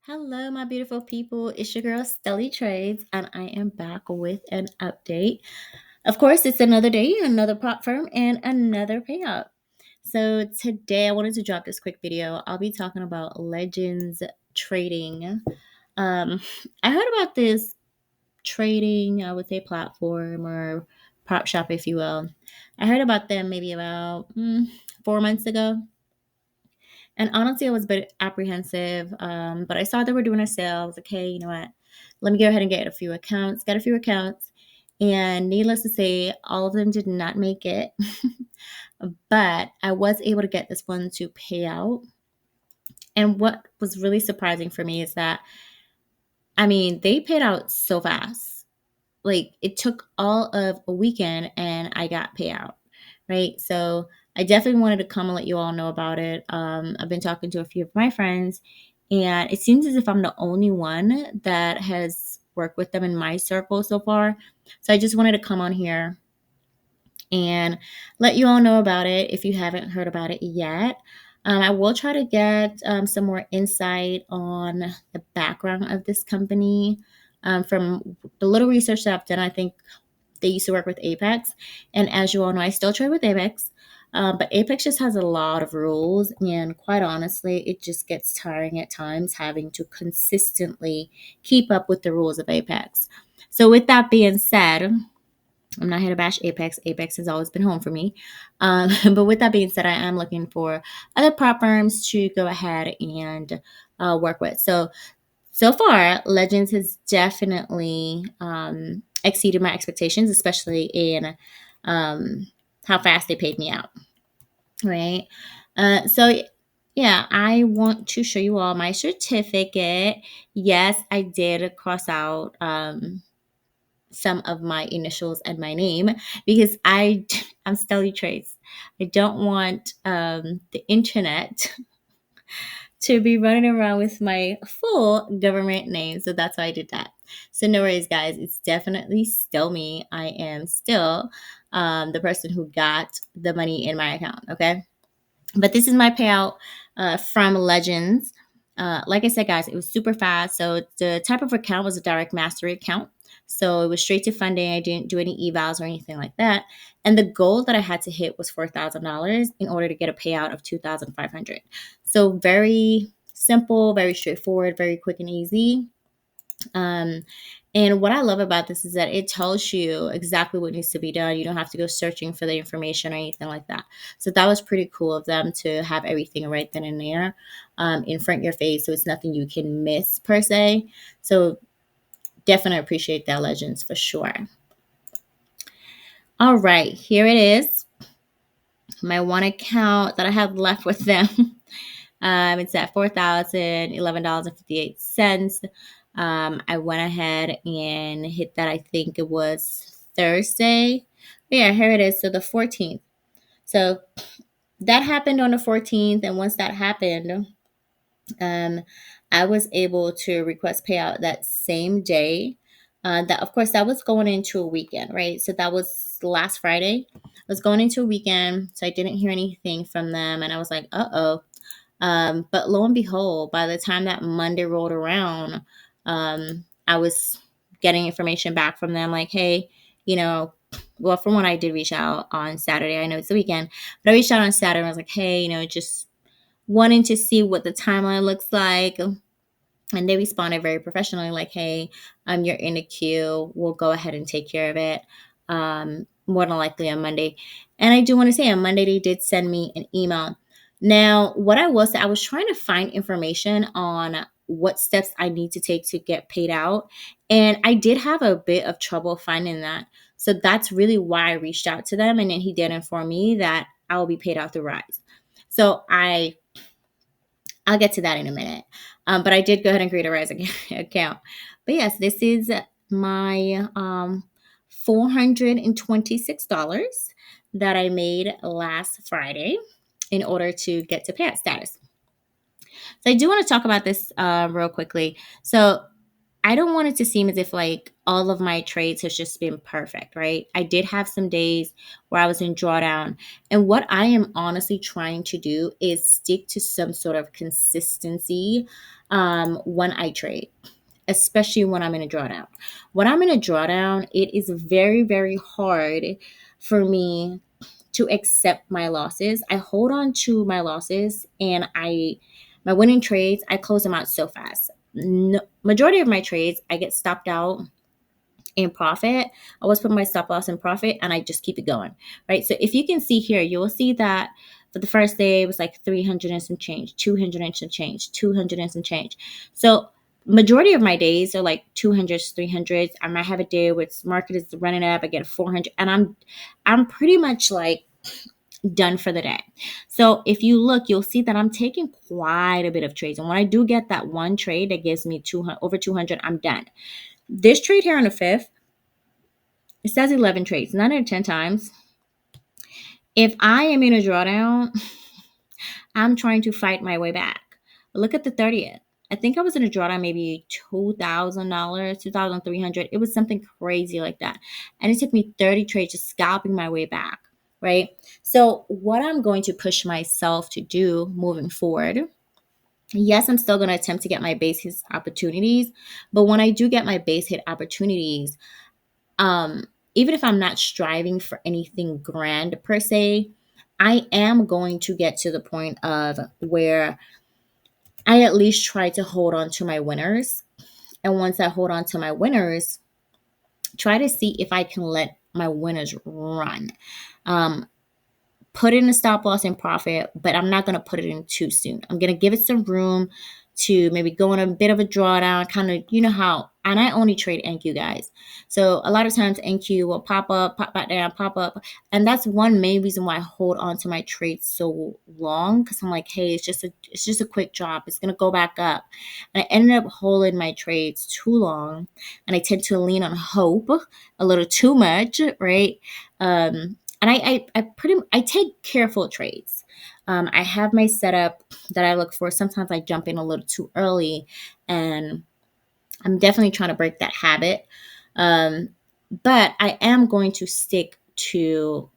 Hello, my beautiful people. It's your girl, Stelly Trades, and I am back with an update. Of course, it's another day, another prop firm, and another payout. So, today I wanted to drop this quick video. I'll be talking about Legends Trading. I heard about this trading, I would say, platform or prop shop, if you will. I heard about them maybe about 4 months ago. And honestly, I was a bit apprehensive, but I saw they were doing a sale. I was like, hey, you know what? Let me go ahead and get a few accounts. Got a few accounts. And needless to say, all of them did not make it. But I was able to get this one to pay out. And what was really surprising for me is that, I mean, they paid out so fast. Like it took all of a weekend and I got payout, right? So I definitely wanted to come and let you all know about it. I've been talking to a few of my friends, and it seems as if I'm the only one that has worked with them in my circle so far. So I just wanted to come on here and let you all know about it if you haven't heard about it yet. I will try to get some more insight on the background of this company. From the little research that I've done, I think they used to work with Apex. And as you all know, I still trade with Apex. But Apex just has a lot of rules. And quite honestly, it just gets tiring at times having to consistently keep up with the rules of Apex. So, with that being said, I'm not here to bash Apex. Apex has always been home for me. But with that being said, I am looking for other prop firms to go ahead and work with. So far, Legends has definitely exceeded my expectations, especially in how fast they paid me out. Right. So, yeah, I want to show you all my certificate. Yes, I did cross out some of my initials and my name because I'm Stelly Trace. I don't want the internet to be running around with my full government name. So that's why I did that. So no worries, guys. It's definitely still me. I am still the person who got the money in my account. Okay. But this is my payout from Legends. Like I said, guys, it was super fast. So the type of account was a direct mastery account. So it was straight to funding. I didn't do any evals or anything like that. And the goal that I had to hit was $4,000 in order to get a payout of $2,500. So very simple, very straightforward, very quick and easy. Um, and what I love about this is that it tells you exactly what needs to be done. You don't have to go searching for the information or anything like that. So that was pretty cool of them to have everything right then and there in front of your face. So it's nothing you can miss per se. So definitely appreciate that, Legends, for sure. All right, here it is. My one account that I have left with them. It's at $4,011.58. I went ahead and hit that. I think it was Thursday. Yeah, here it is. So the 14th. So that happened on the 14th. And once that happened, um, I was able to request payout that same day. That of course that was going into a weekend, right? So that was last Friday. I was going into a weekend, so I didn't hear anything from them, and I was like, "Uh-oh." But lo and behold, by the time that Monday rolled around, I was getting information back from them like, hey, you know, well, from when I did reach out on Saturday, I know it's the weekend, but I reached out on Saturday and I was like, hey, just wanting to see what the timeline looks like. And they responded very professionally, like, hey, you're in the queue. We'll go ahead and take care of it. More than likely on Monday. And I do want to say on Monday, they did send me an email. Now, what I will say, I was trying to find information on what steps I need to take to get paid out. And I did have a bit of trouble finding that. So that's really why I reached out to them. And then he did inform me that I will be paid out through Rise. So I'll get to that in a minute. But I did go ahead and create a Rise account. But yes, this is my $426 that I made last Friday in order to get to payout status. So I do want to talk about this real quickly. So I don't want it to seem as if like all of my trades has just been perfect, right? I did have some days where I was in drawdown. And what I am honestly trying to do is stick to some sort of consistency when I trade, especially when I'm in a drawdown. When I'm in a drawdown, it is very, very hard for me to accept my losses. I hold on to my losses and my winning trades, I close them out so fast. No, majority of my trades, I get stopped out in profit. I always put my stop loss in profit and I just keep it going, right? So if you can see here, you will see that for the first day it was like 300 and some change, 200 and some change, 200 and some change. So majority of my days are like 200s, 300s. I might have a day where it's market is running up, I get a 400, and I'm pretty much like done for the day. So if you look, you'll see that I'm taking quite a bit of trades. And when I do get that one trade that gives me 200 over 200, I'm done. This trade here on the 5th, it says 11 trades, 9 out of 10 times. If I am in a drawdown, I'm trying to fight my way back. Look at the 30th. I think I was in a drawdown maybe $2,000, 2,300. It was something crazy like that. And it took me 30 trades just scalping my way back, right? So what I'm going to push myself to do moving forward, yes, I'm still going to attempt to get my base hit opportunities. But when I do get my base hit opportunities, um, even if I'm not striving for anything grand per se, I am going to get to the point of where I at least try to hold on to my winners. And once I hold on to my winners, try to see if I can let my winners run. Um, put in a stop loss in profit, but I'm not going to put it in too soon. I'm going to give it some room to maybe go on a bit of a drawdown, kind of, you know how, and I only trade NQ, guys. So a lot of times NQ will pop up, pop back down, pop up. And that's one main reason why I hold on to my trades so long. Cause I'm like, hey, it's just a quick drop. It's going to go back up. And I ended up holding my trades too long. And I tend to lean on hope a little too much, right? And I take careful trades. I have my setup that I look for. Sometimes I jump in a little too early, and I'm definitely trying to break that habit. Um, but I am going to stick to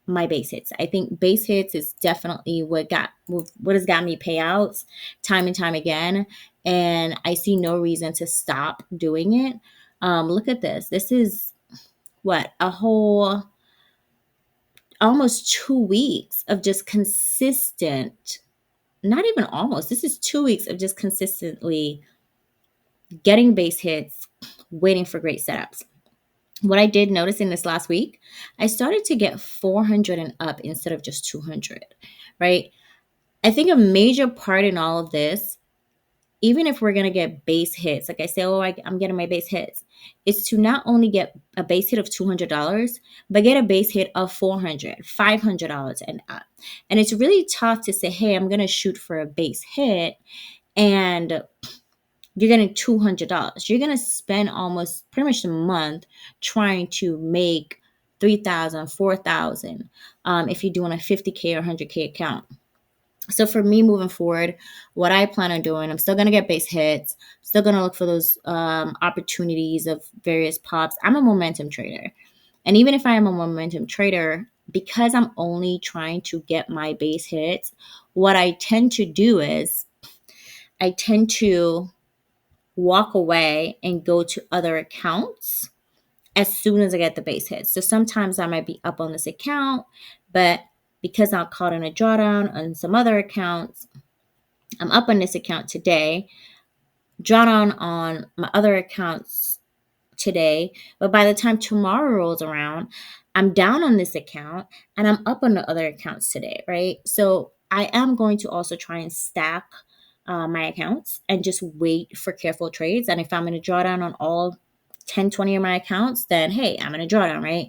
my base hits. I think base hits is definitely what has got me payouts time and time again, and I see no reason to stop doing it. Look at this. This is what a whole almost 2 weeks of just consistent, not even almost, this is 2 weeks of just consistently getting base hits, waiting for great setups. What I did notice in this last week, I started to get 400 and up instead of just 200, right? I think a major part in all of this, even if we're going to get base hits, like I say, I'm getting my base hits, is to not only get a base hit of $200, but get a base hit of $400, $500 and up. And it's really tough to say, hey, I'm going to shoot for a base hit and you're getting $200. You're going to spend almost pretty much a month trying to make 3,000, 4,000 if you're doing a 50K or 100K account. So for me moving forward, what I plan on doing, I'm still going to get base hits. Still going to look for those opportunities of various pops. I'm a momentum trader. And even if I am a momentum trader, because I'm only trying to get my base hits, what I tend to do is I tend to walk away and go to other accounts as soon as I get the base hits. So sometimes I might be up on this account, but because I'm caught in a drawdown on some other accounts, I'm up on this account today, drawdown on my other accounts today, but by the time tomorrow rolls around, I'm down on this account and I'm up on the other accounts today, right? So I am going to also try and stack my accounts and just wait for careful trades. And if I'm in a drawdown on all 10, 20 of my accounts, then hey, I'm in a drawdown, right?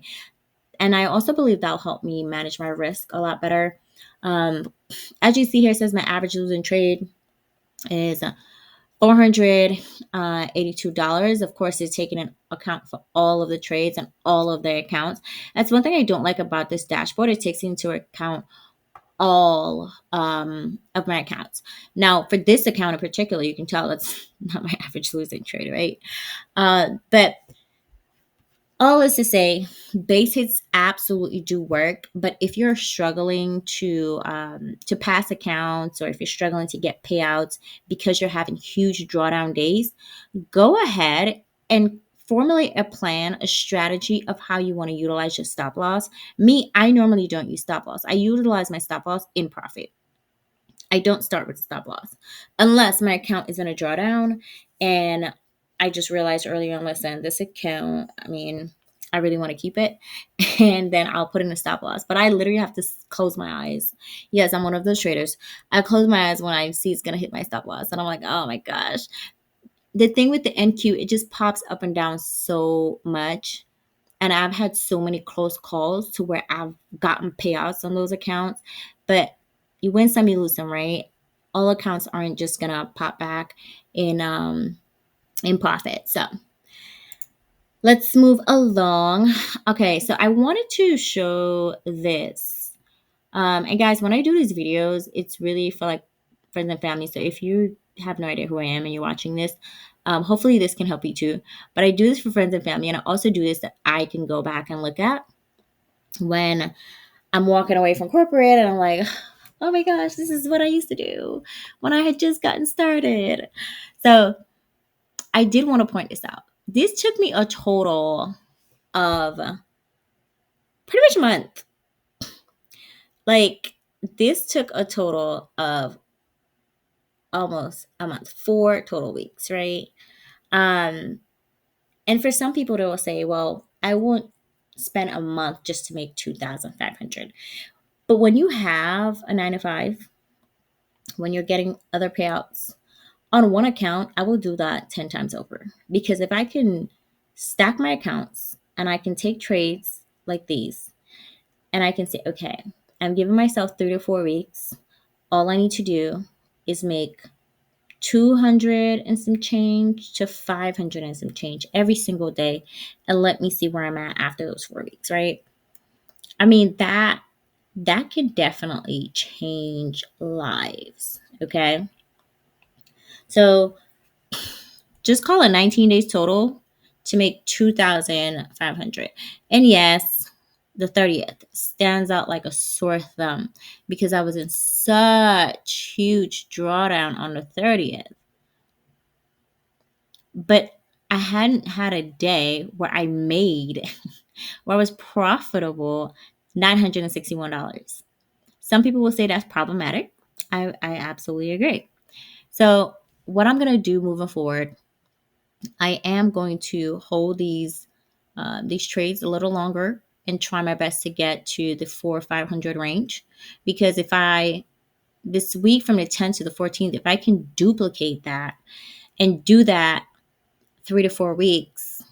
And I also believe that'll help me manage my risk a lot better. Um, as you see here, it says my average losing trade is $482. Of course, it's taking into account for all of the trades and all of their accounts. That's one thing I don't like about this dashboard. It takes into account all of my accounts. Now, for this account in particular, you can tell it's not my average losing trade, right? But all is to say, basics absolutely do work. But if you're struggling to pass accounts, or if you're struggling to get payouts because you're having huge drawdown days, go ahead and formulate a plan, a strategy of how you want to utilize your stop loss. Me, I normally don't use stop loss. I utilize my stop loss in profit. I don't start with stop loss unless my account is in a drawdown and I just realized earlier on, listen, this account, I mean, I really want to keep it. And then I'll put in a stop loss. But I literally have to close my eyes. Yes, I'm one of those traders. I close my eyes when I see it's going to hit my stop loss. And I'm like, oh my gosh. The thing with the NQ, it just pops up and down so much. And I've had so many close calls to where I've gotten payouts on those accounts. But you win some, you lose some, right? All accounts aren't just gonna pop back in profit. So let's move along. Okay, so I wanted to show this. And guys, when I do these videos, it's really for like friends and family. So if you have no idea who I am and you're watching this, hopefully this can help you too. But I do this for friends and family, and I also do this that I can go back and look at when I'm walking away from corporate and I'm like, oh my gosh, this is what I used to do when I had just gotten started. So I did want to point this out. This took me a total of pretty much a month. Like, this took a total of almost a month, 4 total weeks, right? Um, and for some people, they will say, well, I won't spend a month just to make 2,500. But when you have a 9 to 5, when you're getting other payouts on one account, I will do that 10 times over. Because if I can stack my accounts and I can take trades like these, and I can say, okay, I'm giving myself 3 to 4 weeks. All I need to do is make 200 and some change to 500 and some change every single day, and let me see where I'm at after those 4 weeks, right? I mean, that can definitely change lives. Okay. So just call it 19 days total to make 2,500. And yes, the 30th stands out like a sore thumb because I was in such huge drawdown on the 30th. But I hadn't had a day where I made, where I was profitable $961. Some people will say that's problematic. I absolutely agree. So, what I'm going to do moving forward, I am going to hold these trades a little longer and try my best to get to the 4 or 500 range. Because if I, this week from the 10th to the 14th, if I can duplicate that and do that 3 to 4 weeks,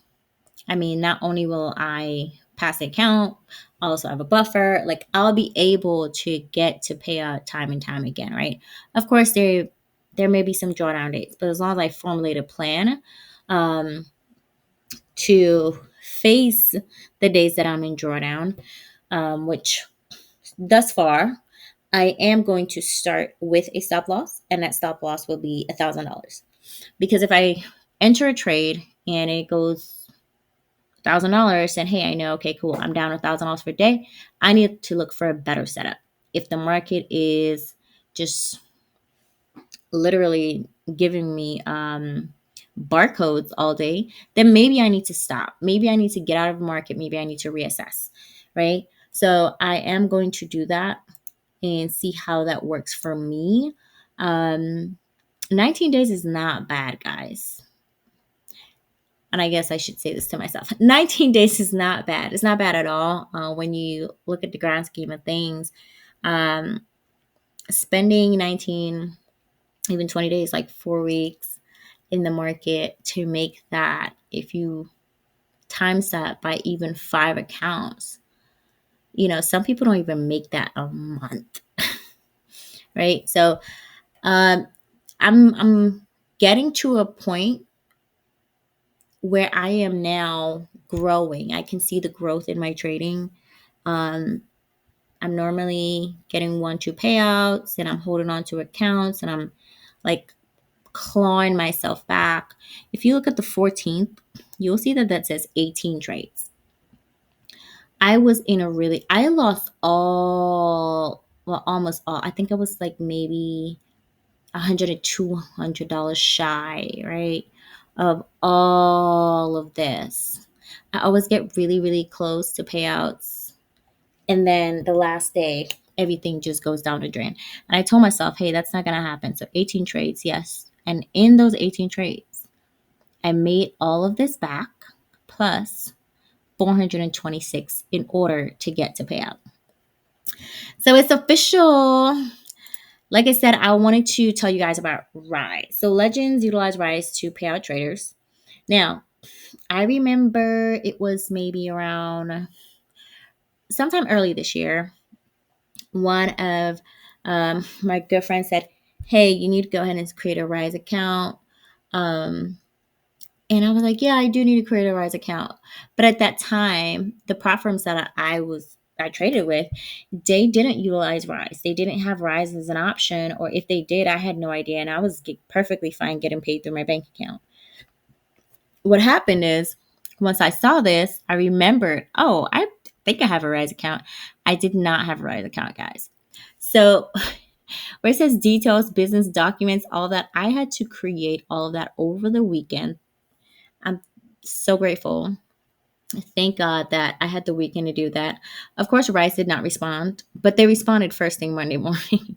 I mean, not only will I pass the account, I also have a buffer. Like, I'll be able to get to pay out time and time again, right? Of course, there may be some drawdown dates, but as long as I formulate a plan um, to face the days that I'm in drawdown, which thus far I am going to start with a stop loss, and that stop loss will be $1,000. Because if I enter a trade and it goes $1,000, and hey, I know, okay, cool, I'm down $1,000 per day, I need to look for a better setup. If the market is just literally giving me barcodes all day, then maybe I need to stop. Maybe I need to get out of the market. Maybe I need to reassess, right? So I am going to do that and see how that works for me. 19 days is not bad, guys. And I guess I should say this to myself. 19 days is not bad. It's not bad at all when you look at the grand scheme of things. Um, Spending 19, even 20 days, like 4 weeks in the market to make that, if you times that by even 5 accounts, some people don't even make that a month, right? So I'm getting to a point where I am now growing. I can see the growth in my trading. Um, I'm normally getting 1, 2 payouts and I'm holding on to accounts and I'm like clawing myself back. If you look at the 14th, you'll see that that says 18 trades. I lost all, well, almost all. I think I was like maybe 100 to $200 shy, right? Of all of this. I always get really, really close to payouts. And then the last day, everything just goes down the drain. And I told myself, hey, that's not going to happen. So 18 trades, yes. And in those 18 trades, I made all of this back plus 426 in order to get to payout. So it's official. Like I said, I wanted to tell you guys about Rise. So Legends utilize Rise to pay out traders. Now, I remember it was maybe around sometime early this year. One of my good friends said, hey, you need to go ahead and create a Rise account. Um, And I was like, yeah, I do need to create a Rise account. But at that time, the platforms that I traded with, they didn't utilize Rise. They didn't have Rise as an option, or if they did, I had no idea. And I was perfectly fine getting paid through my bank account. What happened is, once I saw this, I remembered, oh, I think I have a Rise account. I did not have a Rise account, guys. So where it says details, business documents, all that, I had to create all of that over the weekend. I'm so grateful. Thank God that I had the weekend to do that. Of course, Rice did not respond, but they responded first thing Monday morning.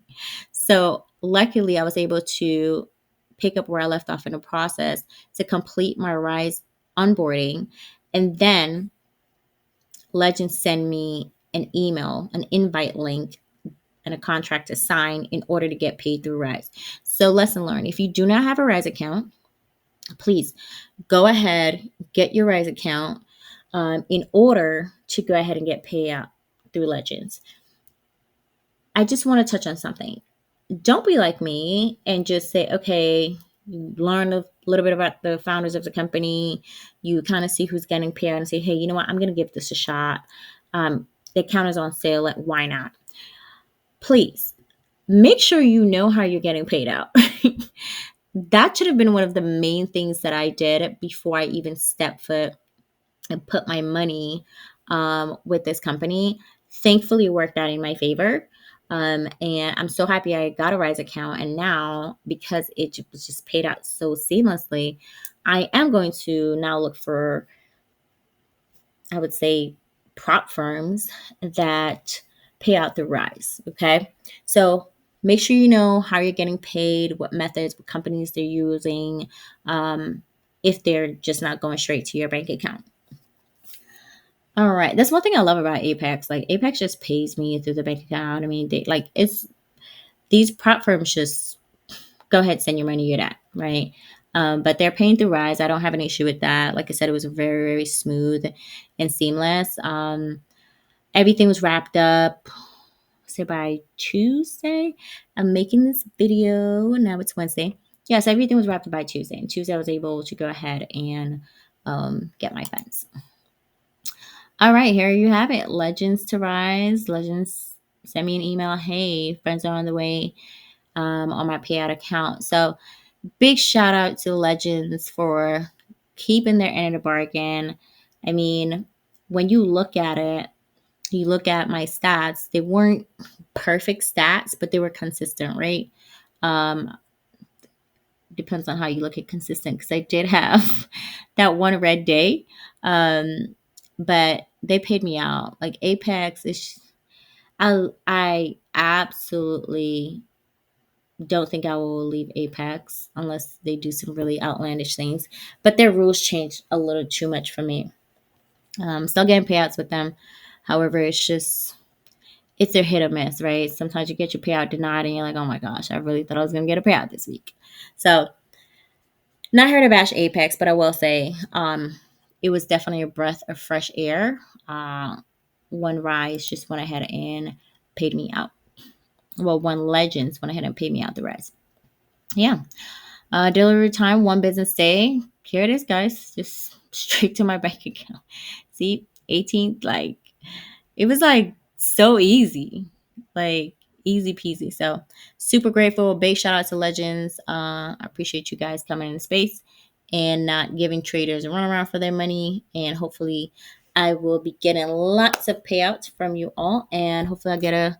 So luckily, I was able to pick up where I left off in the process to complete my Rise onboarding. And then Legend send me an email, an invite link, and a contract to sign in order to get paid through Rise. So lesson learned, if you do not have a Rise account, please go ahead, get your Rise account in order to go ahead and get payout through Legends. I just want to touch on something. Don't be like me and just say, okay, you learn a little bit about the founders of the company. You kind of see who's getting payout and say, hey, you know what? I'm going to give this a shot. The account is on sale. Like, why not? Please make sure you know how you're getting paid out. That should have been one of the main things that I did before I even stepped foot and put my money with this company. Thankfully, it worked out in my favor. And I'm so happy I got a Rise account. And now, because it was just paid out so seamlessly, I am going to now look for, I would say, prop firms that pay out through Rise. Okay. So make sure you know how you're getting paid, what methods, what companies they're using, if they're just not going straight to your bank account. All right. That's one thing I love about Apex. Like Apex just pays me through the bank account. I mean, it's these prop firms just go ahead, send your money, you're that, right? But they're paying through Rise. I don't have an issue with that. Like I said, it was very, very smooth and seamless. Everything was wrapped up. Say by Tuesday. I'm making this video. Now it's Wednesday. Yes, everything was wrapped up by Tuesday. And Tuesday I was able to go ahead and get my funds. All right, here you have it. Legends to Rise. Legends send me an email. Hey, funds are on the way on my payout account. So big shout out to Legends for keeping their end of the bargain. I mean, when you look at it, you look at my stats, they weren't perfect stats, but they were consistent, right? Um, Depends on how you look at consistent because I did have that one red day. But they paid me out. Like Apex is I absolutely don't think I will leave Apex unless they do some really outlandish things. But their rules changed a little too much for me. Still getting payouts with them. However, it's their hit or miss, right? Sometimes you get your payout denied and you're like, oh my gosh, I really thought I was going to get a payout this week. So not here to bash Apex, but I will say it was definitely a breath of fresh air. One Rise just went ahead and paid me out. Well, one Legends went ahead and paid me out the rest. Yeah. Delivery time, one business day. Here it is, guys. Just straight to my bank account. See, 18th, like, it was like So easy, like easy peasy. So super grateful. Big shout out to Legends. I appreciate you guys coming into space and not giving traders a runaround for their money. And hopefully, I will be getting lots of payouts from you all. And hopefully, I'll get a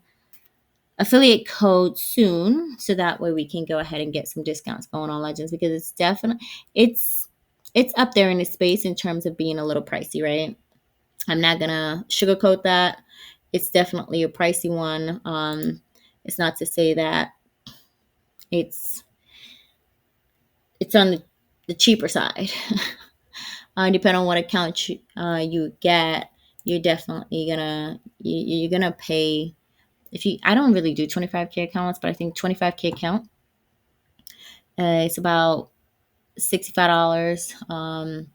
affiliate code soon, so that way we can go ahead and get some discounts going on Legends, because it's definitely it's up there in the space in terms of being a little pricey, right? I'm not gonna sugarcoat that. It's definitely a pricey one. It's not to say that it's it's on the cheaper side. Depending on what account you get, you're definitely you're gonna pay. If you, I don't really do 25K accounts, but I think 25K account, it's about $65.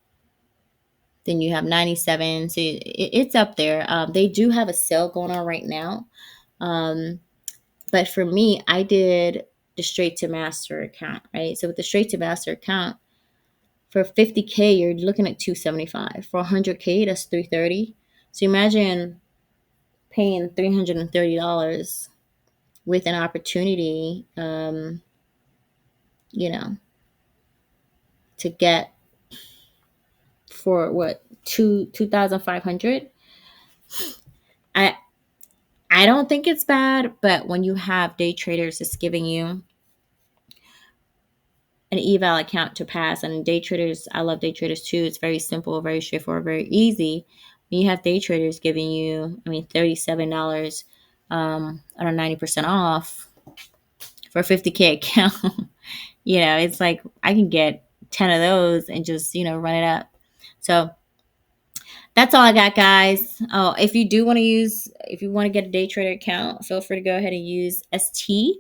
Then you have 97. So it's up there. They do have a sale going on right now. Um, but for me, I did the straight to master account, right? So with the straight to master account, for 50K, you're looking at 275. For 100K, that's 330. So imagine paying $330 with an opportunity, you know, to get for what, 2,500. I I don't think it's bad, but when you have day traders that's giving you an eval account to pass, and day traders, I love day traders too. It's very simple, very straightforward, very easy. When you have day traders giving you, I mean, $37 on a 90% off for a 50K account, it's like I can get 10 of those and just, run it up. So that's all I got, guys. Oh, if you do want to if you want to get a day trader account, feel free to go ahead and use ST.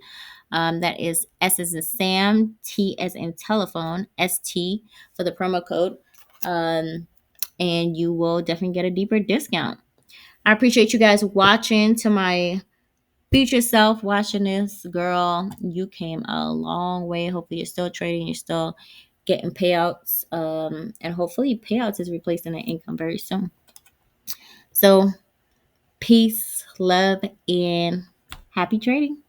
That is S as in Sam, T as in telephone, ST for the promo code. And you will definitely get a deeper discount. I appreciate you guys watching. To my future self watching this, girl, you came a long way. Hopefully, you're still trading, you're still getting payouts. And hopefully, payouts is replacing that income very soon. So, peace, love, and happy trading.